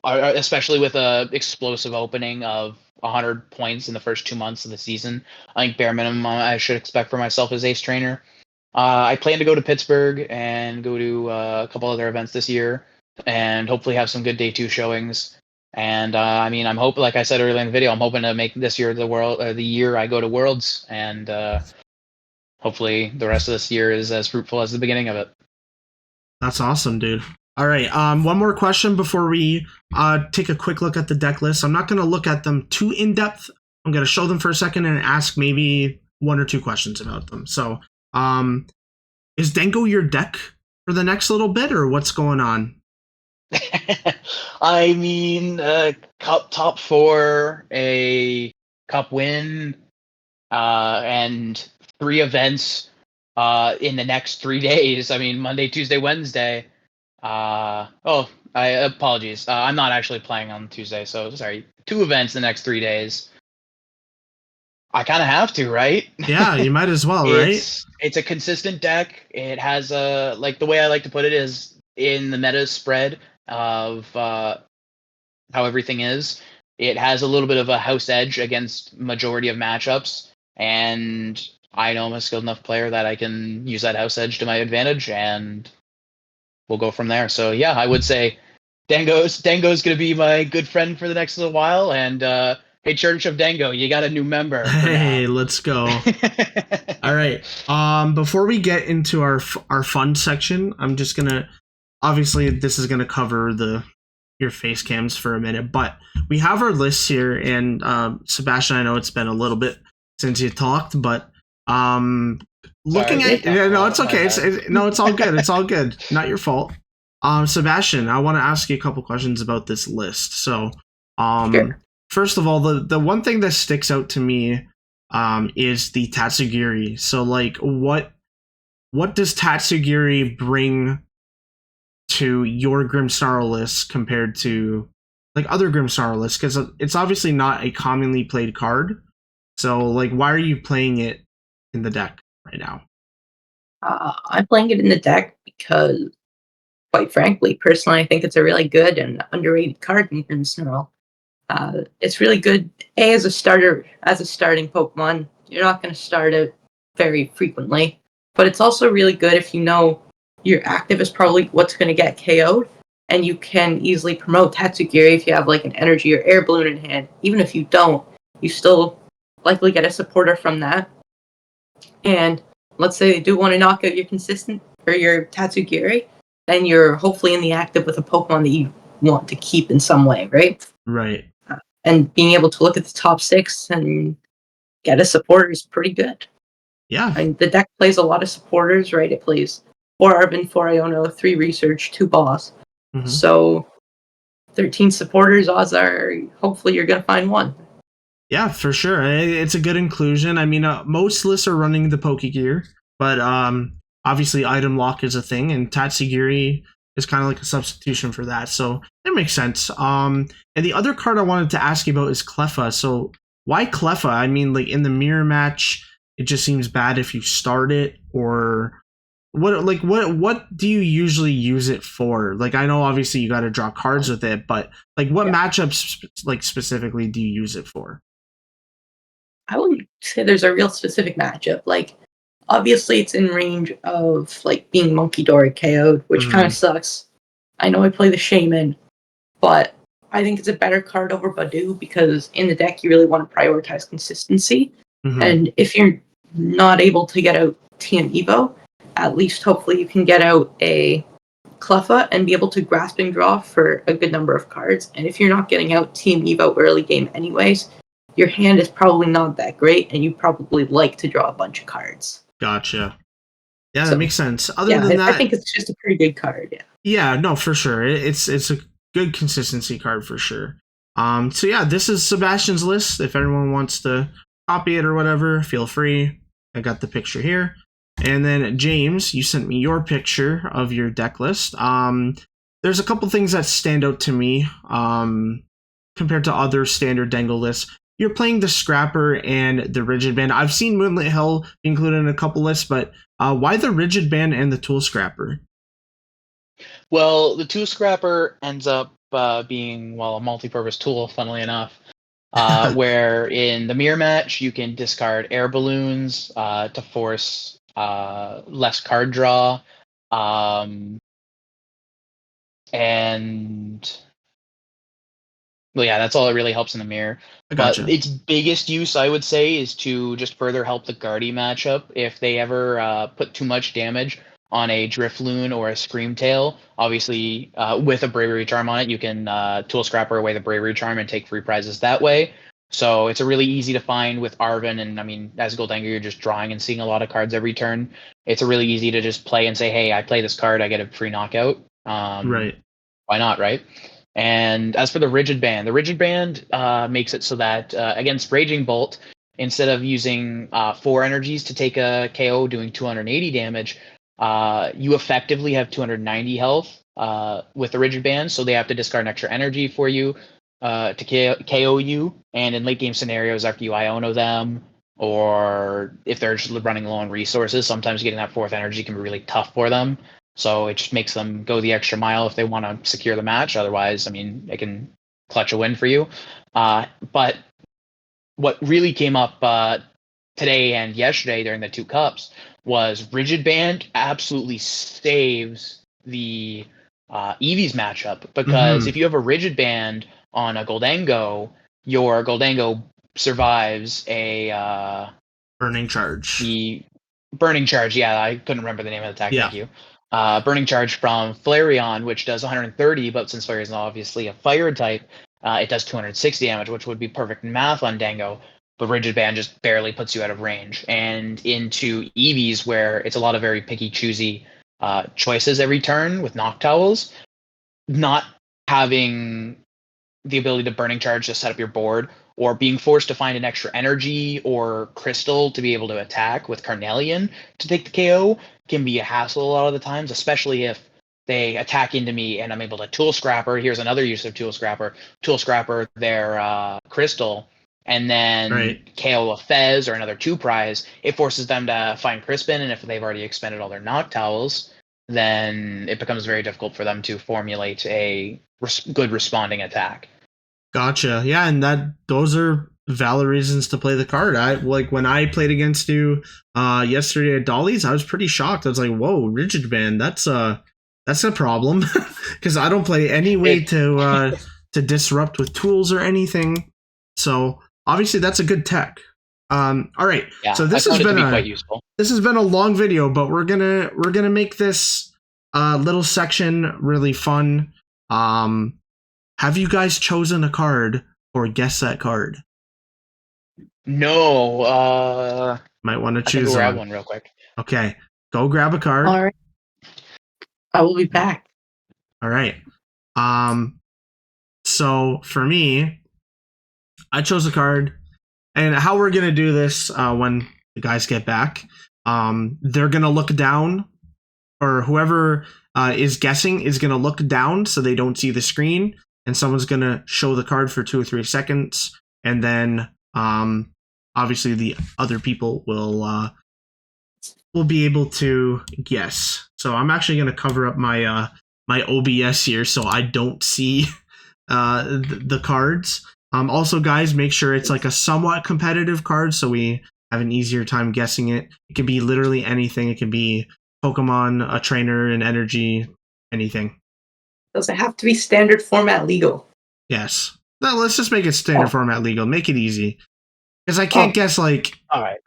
Especially with a explosive opening of 100 points in the first 2 months of the season. I think bare minimum I should expect for myself is Ace Trainer. I plan to go to Pittsburgh and go to a couple other events this year, and hopefully have some good day 2 showings. And I mean, I'm hoping, like I said earlier in the video, I'm hoping to make this year the year I go to Worlds, and hopefully the rest of this year is as fruitful as the beginning of it. That's awesome, dude. All right, one more question before we take a quick look at the deck list. I'm not going to look at them too in depth. I'm going to show them for a second and ask maybe 1 or 2 questions about them. So, is Denko your deck for the next little bit, or what's going on? I mean, cup top 4, a cup win, and 3 events in the next 3 days. I mean, Monday, Tuesday, Wednesday. I apologies. I'm not actually playing on Tuesday, so sorry. 2 events the next 3 days. I kind of have to, right? Yeah, you might as well, right? It's a consistent deck. It has a, like, the way I like to put it is in the meta spread of how everything is. It has a little bit of a house edge against majority of matchups, and I know I'm a skilled enough player that I can use that house edge to my advantage, and we'll go from there. So yeah, I would say Dango's going to be my good friend for the next little while, and hey, Church of Dango, you got a new member. Hey, let's go. All right. Before we get into our fun section, I'm just gonna, obviously this is gonna cover your face cams for a minute, but we have our lists here, and Sebastian, I know it's been a little bit since you talked, but looking at, no, it's okay. It's all good. It's all good. Not your fault. Sebastian, I want to ask you a couple questions about this list. So, Sure. first of all, the one thing that sticks out to me is the Tatsugiri. So, like, what does Tatsugiri bring to your Grimmsnarl list compared to like other Grimmsnarl lists? Because it's obviously not a commonly played card. So, like, why are you playing it in the deck right now? I'm playing it in the deck because, quite frankly, personally, I think it's a really good and underrated card in Grimmsnarl. It's really good, as a starter, as a starting Pokemon. You're not going to start it very frequently, but it's also really good if you know your active is probably what's going to get KO'd, and you can easily promote Tatsugiri if you have like an energy or air balloon in hand. Even if you don't, you still likely get a supporter from that. And let's say they do want to knock out your consistent or your Tatsugiri, then you're hopefully in the active with a Pokemon that you want to keep in some way, right? Right. And being able to look at the top 6 and get a supporter is pretty good. Yeah. I mean, the deck plays a lot of supporters, right? It plays 4 Arbin, 4 Iono, 3 Research, 2 Boss. Mhm. So 13 supporters, odds are hopefully you're going to find one. Yeah, for sure. It's a good inclusion. I mean, most lists are running the Pokegear, but obviously item lock is a thing, and Tatsugiri is kind of like a substitution for that. So it makes sense. And the other card I wanted to ask you about is Cleffa. So why Cleffa? I mean, like in the mirror match, it just seems bad if you start it, or what do you usually use it for? Like, I know obviously you got to draw cards with it, but like what matchups like specifically do you use it for? I wouldn't say there's a real specific matchup. Like, obviously it's in range of like being Monkey Dory KO'd, which kind of sucks. I know I play the Shaman, but I think it's a better card over Badu because in the deck you really want to prioritize consistency. And if you're not able to get out TM Evo, at least hopefully you can get out a Cleffa and be able to grasp and draw for a good number of cards. And if you're not getting out Team Evo early game anyways, your hand is probably not that great, and you probably like to draw a bunch of cards. Gotcha. Yeah, So, that makes sense. Other than that, I think it's just a pretty good card. Yeah. Yeah, no, for sure. It's a good consistency card for sure. So yeah, this is Sebastian's list. If anyone wants to copy it or whatever, feel free. I got the picture here. And then James, you sent me your picture of your deck list. There's a couple things that stand out to me compared to other standard Dangle lists. You're playing the Scrapper and the Rigid Band. I've seen Moonlit Hill included in a couple lists, but why the Rigid Band and the Tool Scrapper? Well, the Tool Scrapper ends up being, well, a multi-purpose tool, funnily enough. Where in the mirror match, you can discard air balloons to force less card draw. And well, yeah, that's all it really helps in the mirror. Gotcha. But its biggest use, I would say, is to just further help the Guardy matchup. If they ever put too much damage on a Drifloon or a Screamtail, obviously with a Bravery Charm on it, you can Tool Scrapper away the Bravery Charm and take free prizes that way. So it's a really easy to find with Arven, and I mean, as Goldengo, you're just drawing and seeing a lot of cards every turn. It's a really easy to just play and say, hey, I play this card, I get a free knockout. Right. Why not, right? And as for the Rigid Band, makes it so that against Raging Bolt, instead of using 4 energies to take a KO doing 280 damage, you effectively have 290 health with the Rigid Band, so they have to discard an extra energy for you to KO you. And in late game scenarios, after you Iono them, or if they're just running low on resources, sometimes getting that 4th energy can be really tough for them. So it just makes them go the extra mile if they want to secure the match. Otherwise, I mean, they can clutch a win for you. But what really came up today and yesterday during the 2 cups was Rigid Band absolutely saves the Eevee's matchup, because if you have a Rigid Band on a Goldengo, your Goldengo survives a Burning Charge. the Burning Charge. Yeah, I couldn't remember the name of the attack. Yeah. Thank you. Burning Charge from Flareon, which does 130, but since Flareon is obviously a fire type, it does 260 damage, which would be perfect math on Dango. But Rigid Band just barely puts you out of range. And into Eevees, where it's a lot of very picky, choosy choices every turn with Noctowls, not having the ability to Burning Charge to set up your board, or being forced to find an extra energy or crystal to be able to attack with Carnelian to take the KO can be a hassle a lot of the times, especially if they attack into me and I'm able to Tool Scrapper. Here's another use of Tool Scrapper. Tool Scrapper their crystal, and then KO a Fez or another 2 prize. It forces them to find Crispin, and if they've already expended all their Noctowls, then it becomes very difficult for them to formulate a good responding attack. Gotcha. Yeah, and those are valid reasons to play the card. I like when I played against you yesterday at Dolly's, I was pretty shocked. I was like, "Whoa, Rigid Band, that's a problem," because I don't play any way to disrupt with tools or anything. So obviously, that's a good tech. All right. Yeah, so this has been quite useful. This has been a long video, but we're gonna make this little section really fun. Have you guys chosen a card or guess that card? No. Might want to choose I'll grab one real quick. Okay, go grab a card. All right. I will be back. All right. So for me, I chose a card, and how we're gonna do this when the guys get back, they're gonna look down, or whoever is guessing is gonna look down so they don't see the screen, and someone's gonna show the card for 2 or 3 seconds, and then obviously the other people will be able to guess. So I'm actually gonna cover up my my OBS here so I don't see the cards. Also, guys, make sure it's like a somewhat competitive card so we have an easier time guessing it. It can be literally anything. It can be Pokemon, a trainer, an energy, anything. Does it have to be standard format legal? Yes. No, let's just make it standard format legal. Make it easy. Because I can't guess, like, all right,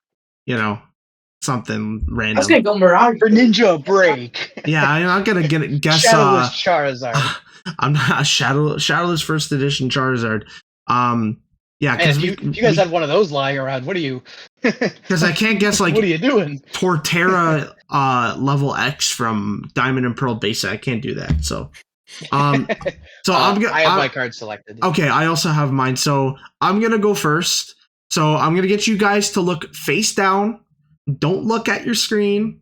something random. I was going to go Mirage. For Ninja Break. Yeah, I'm not going to guess. Shadowless Charizard. I'm not a Shadowless First Edition Charizard. Yeah, because if you guys have one of those lying around, what are you? Because I can't guess, like, what are you doing? Torterra level X from Diamond and Pearl Basic. I can't do that. So, I have my card selected. Okay, I also have mine. So I'm gonna go first. So I'm gonna get you guys to look face down. Don't look at your screen,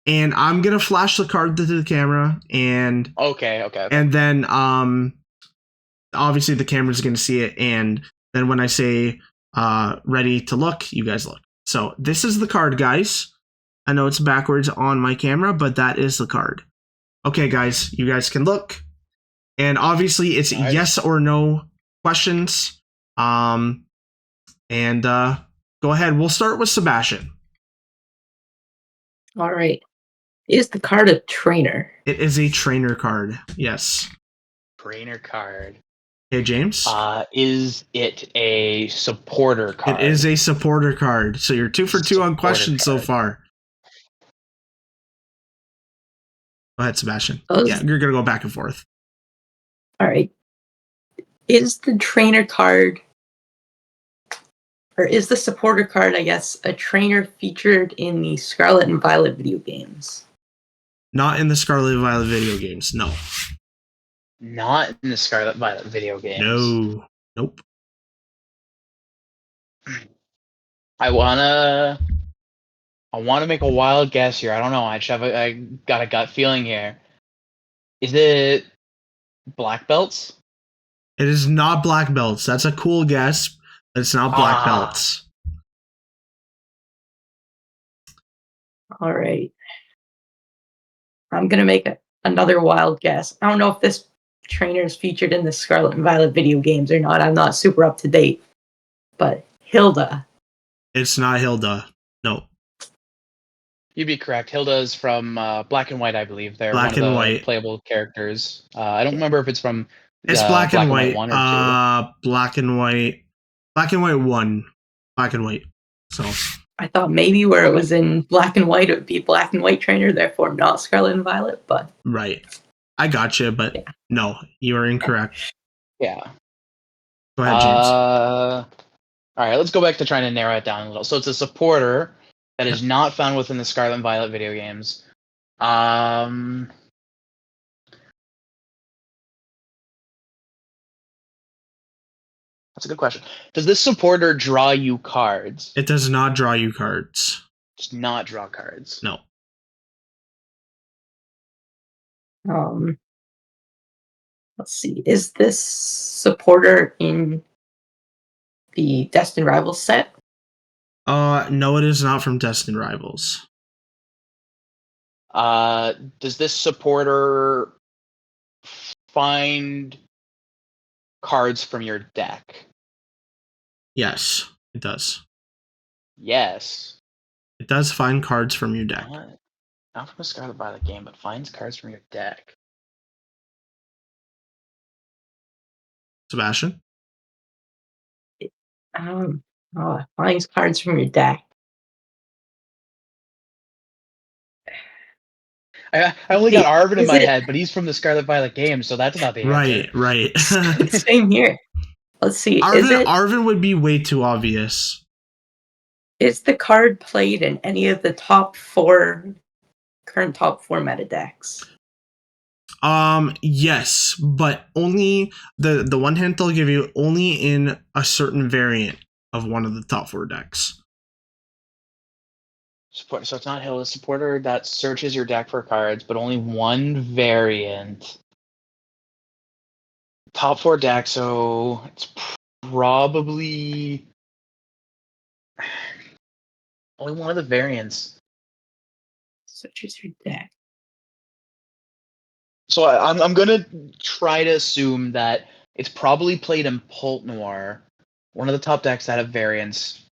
and I'm gonna flash the card to the camera. And okay. And then obviously the camera's gonna see it, and then when I say ready to look, you guys look. So this is the card, guys. I know it's backwards on my camera, but that is the card. Okay, guys, you guys can look. And obviously it's yes or no questions. And go ahead. We'll start with Sebastian. All right. Is the card a trainer? It is a trainer card. Yes. Trainer card. Hey, James. Is it a supporter card? It is a supporter card. So you're 2 for 2 on questions so far. Go ahead, Sebastian. Yeah, you're going to go back and forth. All right. Is the trainer card or is the supporter card, I guess, a trainer featured in the Scarlet and Violet video games? Not in the Scarlet and Violet video games. No. Not in the Scarlet Violet video games. No. Nope. I wanna make a wild guess here. I don't know. I got a gut feeling here. Is it black belts? It is not black belts. That's a cool guess, but it's not black belts. All right. I'm going to make another wild guess. I don't know if this trainer is featured in the Scarlet and Violet video games or not. I'm not super up to date. But Hilda. It's not Hilda. No. You'd be correct. Hilda is from Black and White, I believe. They're Black one of and the White. playable characters. I don't remember if it's from. It's Black and White. 1 or 2. Black and White. Black and White 1. Black and White. So. I thought maybe where it was in Black and White, it would be Black and White trainer, therefore not Scarlet and Violet. But right. I gotcha, but no, you are incorrect. Yeah. Go ahead, James. All right, let's go back to trying to narrow it down a little. So it's a supporter that is not found within the Scarlet and Violet video games. That's a good question. Does this supporter draw you cards? It does not draw you cards. Does not draw cards. No. Let's see. Is this supporter in the Destined Rivals set? No, it is not from Destined Rivals. Does this supporter find cards from your deck? Yes, it does. Yes. It does find cards from your deck. Not from a Scarlet Violet game, but finds cards from your deck. Sebastian? Finds cards from your deck. I only got Arvin in my head, but he's from the Scarlet Violet game, so that's not the answer. Right. Same here. Let's see. Arvin would be way too obvious. Is the card played in any of the current top four meta decks? Yes, but only the one hint they'll give you only in a certain variant of one of the top four decks. So it's not Hilda. Supporter that searches your deck for cards, but only one variant. Top four deck, so it's probably only one of the variants. Searches your deck. So I'm gonna try to assume that it's probably played in Pult Noir, one of the top decks that have variants.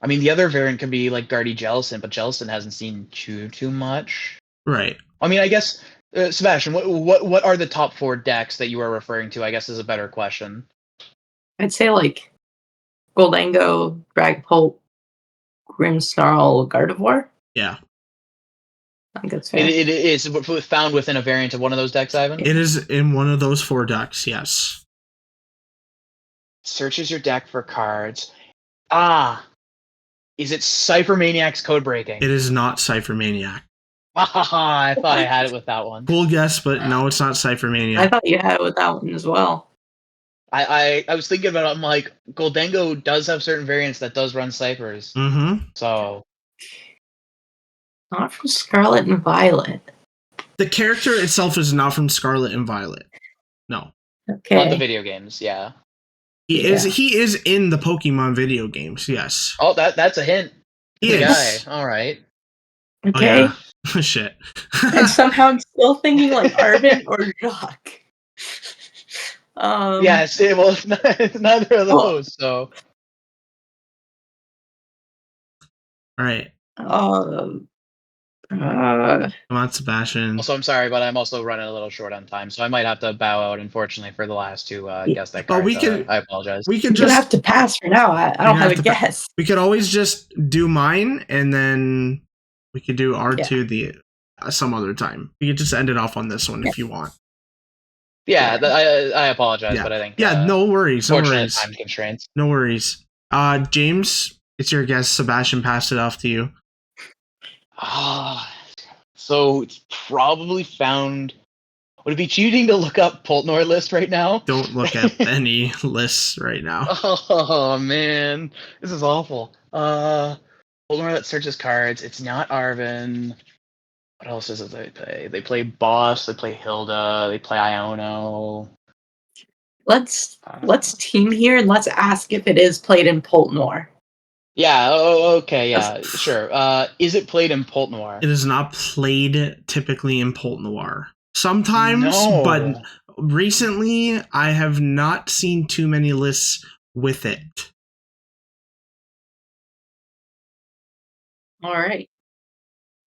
I mean, the other variant could be like Guardy Jellicent, but Jellicent hasn't seen too much. Right. I mean, I guess Sebastian, what are the top four decks that you are referring to? I guess is a better question. I'd say like Goldango, Dragapult, Grimmsnarl, Gardevoir. Yeah. I think that's fair. It is found within a variant of one of those decks, Ivan? It is in one of those four decks, yes. Searches your deck for cards. Is it Cypher Maniac's Code Breaking? It is not Cypher Maniac. I thought I had it with that one. Cool guess, but no, it's not Cypher Maniac. I thought you had it with that one as well. I was thinking about it. I'm like, Goldango does have certain variants that does run Cyphers. Mm-hmm. So. Not from Scarlet and Violet. The character itself is not from Scarlet and Violet. No. Okay. Not the video games, yeah. He is in the Pokemon video games, yes. Oh, that's a hint. He is. Guy. All right. Okay. Oh, yeah. Shit. And somehow I'm still thinking like Arvin or Jacques. Yes, it's neither of those, so. All right. Come on, Sebastian. Also, I'm sorry, but I'm also running a little short on time, so I might have to bow out, unfortunately, for the last two guess that card. I apologize. We could just have to pass for now. I don't have a guess. We could always just do mine, and then we could do R2 some other time. We could just end it off on this one if you want. Yeah, I apologize, but I think no worries. No fortunate worries. time constraints. No worries. James, it's your guess. Sebastian passed it off to you. So it's probably found. Would it be cheating to look up Poltnor list right now? Don't look at any lists right now. Oh man, this is awful. Poltnor that searches cards. It's not Arvin. What else is it they play? They play Boss. They play Hilda. They play Iono. Let's team here and let's ask if it is played in Poltnor. Yeah. Oh, okay. Yeah. Sure. Is it played in Poltnor? It is not played typically in Pult Noir. Sometimes, No. but recently I have not seen too many lists with it. All right.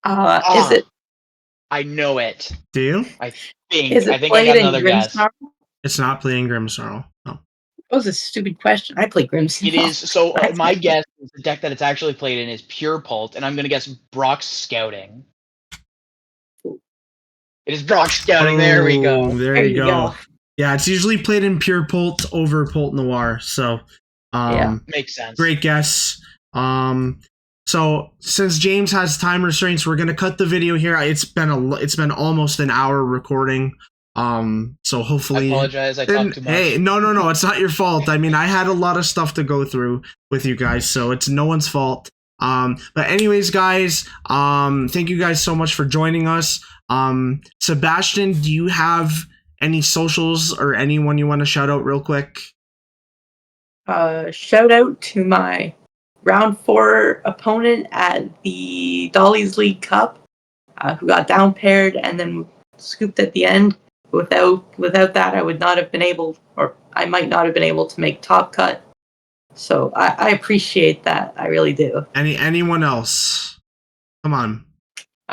Is it? I know it. Do you? I think. Is it I think I played got in another guess. Grimmsnarl? It's not played in Grimmsnarl. No. That was a stupid question. I play Grimmsnarl. It is. So my guess is the deck that it's actually played in is pure Pult, and I'm going to guess Brock's Scouting. It is Brock's Scouting. There we go. There you go. Yeah, it's usually played in pure Pult over Pult Noir. So, Makes sense. Great guess. So since James has time restraints, we're gonna cut the video here. It's been almost an hour recording. So hopefully, I apologize. I talked too much. Hey, no, it's not your fault. I mean, I had a lot of stuff to go through with you guys, so it's no one's fault. But anyways, guys, thank you guys so much for joining us. Sebastian, do you have any socials or anyone you want to shout out real quick? Shout out to my round 4 opponent at the Dolly's League Cup, who got down paired and then scooped at the end. Without that, I would not have been able, or I might not have been able to make top cut. So I appreciate that. I really do. Anyone else? Come on.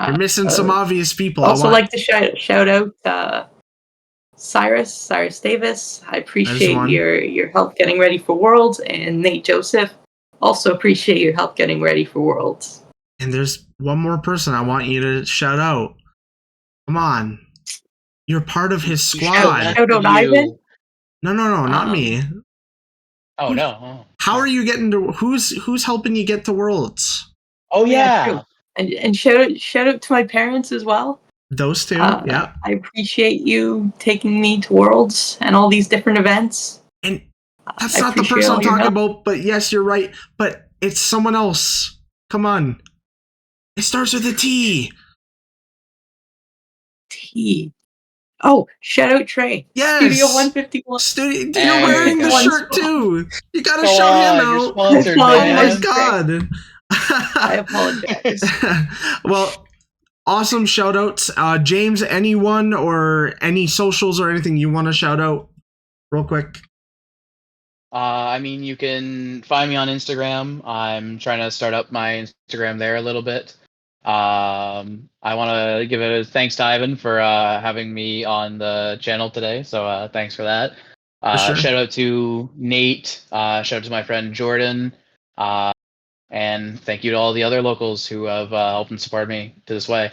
You're missing some obvious people. Also like to shout out Cyrus Davis. I appreciate your help getting ready for Worlds, and Nate Joseph. Also appreciate your help getting ready for Worlds. And there's one more person I want you to shout out. Come on. You're part of his squad. Shout out Ivan? No, not me. Oh no. How are you getting to who's helping you get to Worlds? Oh yeah. And shout out to my parents as well. Those two, yeah. I appreciate you taking me to Worlds and all these different events. And that's not the person I'm talking about, but yes, you're right. But it's someone else. Come on. It starts with a T. T. Oh, shout out Trey. Yes. Studio 151. You're wearing the shirt too. You gotta shout him out. Oh my god. I apologize. Well, awesome shout outs. James, anyone or any socials or anything you want to shout out real quick? I mean, you can find me on Instagram. I'm trying to start up my Instagram there a little bit. I want to give a thanks to Ivan for having me on the channel today. So thanks for that. Sure. Shout out to Nate. Shout out to my friend Jordan. And thank you to all the other locals who have helped and supported me to this way.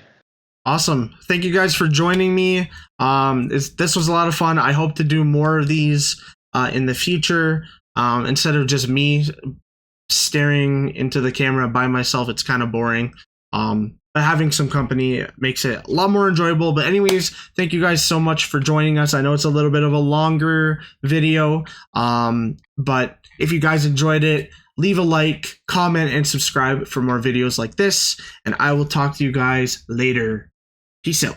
Awesome. Thank you guys for joining me. This was a lot of fun. I hope to do more of these in the future. Instead of just me staring into the camera by myself, it's kind of boring. But having some company makes it a lot more enjoyable. But anyways, thank you guys so much for joining us. I know it's a little bit of a longer video, but if you guys enjoyed it, leave a like, comment, and subscribe for more videos like this. And I will talk to you guys later. Peace out.